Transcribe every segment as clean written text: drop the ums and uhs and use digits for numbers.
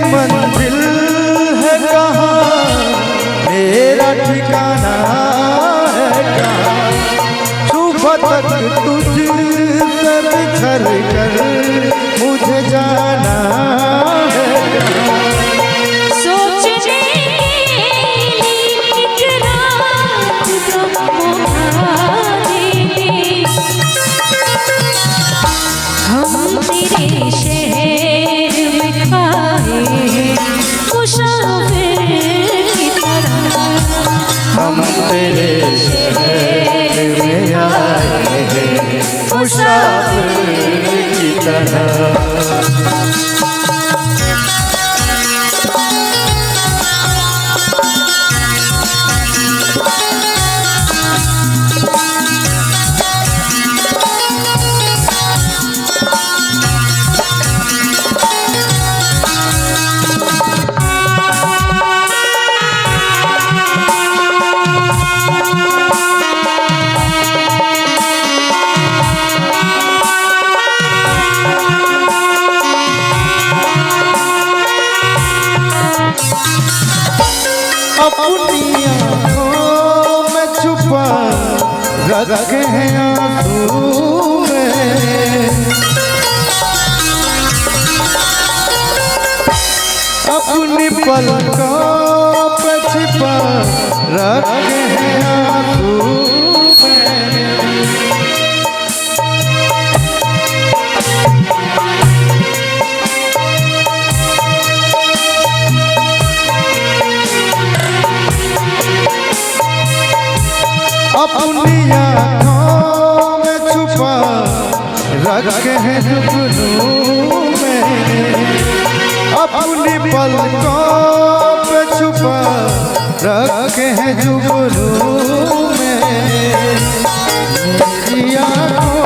मंजिल है कहाँ, मेरा ठिकाना है कहाँ, सुबह तक तुझ से बिछड़ कर मुझे जाना है कहाँ। सोचने के लिए एक रात का मौका दे, हम तेरे शहर में आए मुसाफिर की तरह, हम तेरे शहर में आए हैं मुसाफिर की तरह। अपनी आँखों में छुपा रखे हैं आंसू में, अपनी पलकों पे छिपा रखे हैं आंसू में। अपनी आँखों में छुपा रखे हैं जुगनू में, अपनी पलकों पे छुपा रखे हैं जुगनू में। मेरी आँखों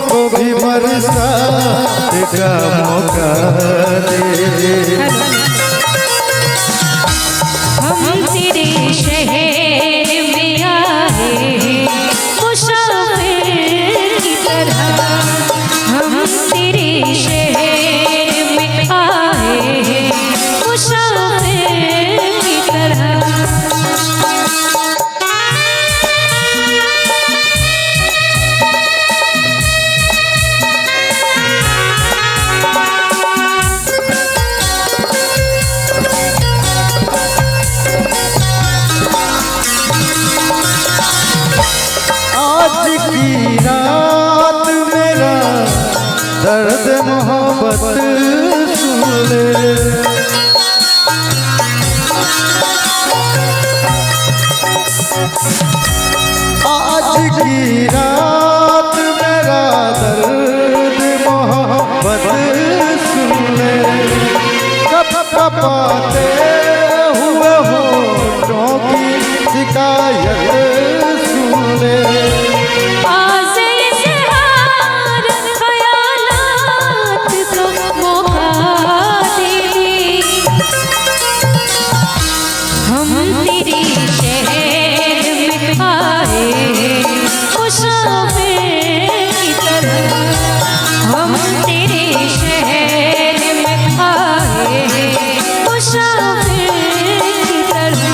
को भी बरसात का मौका दे, हम तेरे शहर में आए मुसाफिर की तरह, हम तेरे शहर में आए मुसाफिर की तरह। आज की रात मेरा दर्द मोहब्बत सुन ले, आज की रात मेरा दर्द मोहब्बत सुन ले, कब कपाते हुए होठों की शिकायत सुन ले। हम तेरे शहर में आए मुसाफिर की तरह, हम तेरे शहर में आए मुसाफिर की तरह।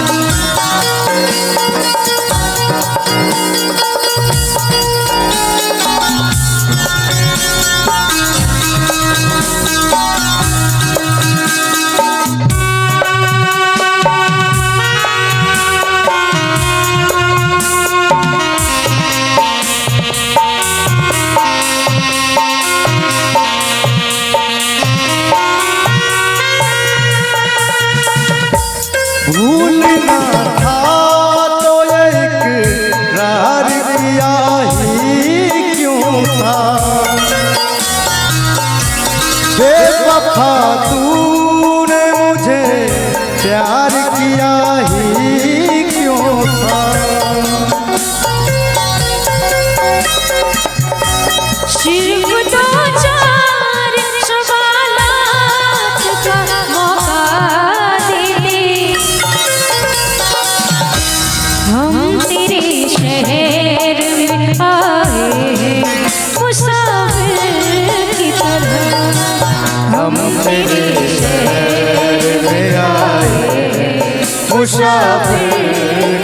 भूलना था तो इकरार किया ही क्यों था, बेवफा तूने मुझे प्यार किया ही क्यों था। सिर्फ दो चार सवालात का मौका दे, हम तेरे शहर में आए मुसाफिर की तरह, हम तेरे शहर मुसाफिर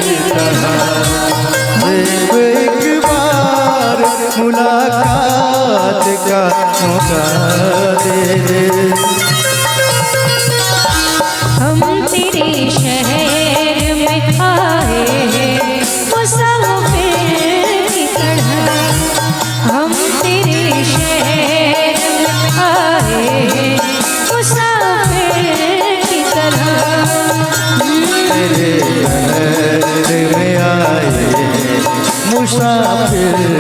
की तरह एक बार मुलाकात का मौका दे दे। हम तेरे शहर में आए हैं मुसाफिर की तरह। हम तेरे शहर में आए हैं मुसाफिर की तरह। तेरे शहर में आए मुसाफिर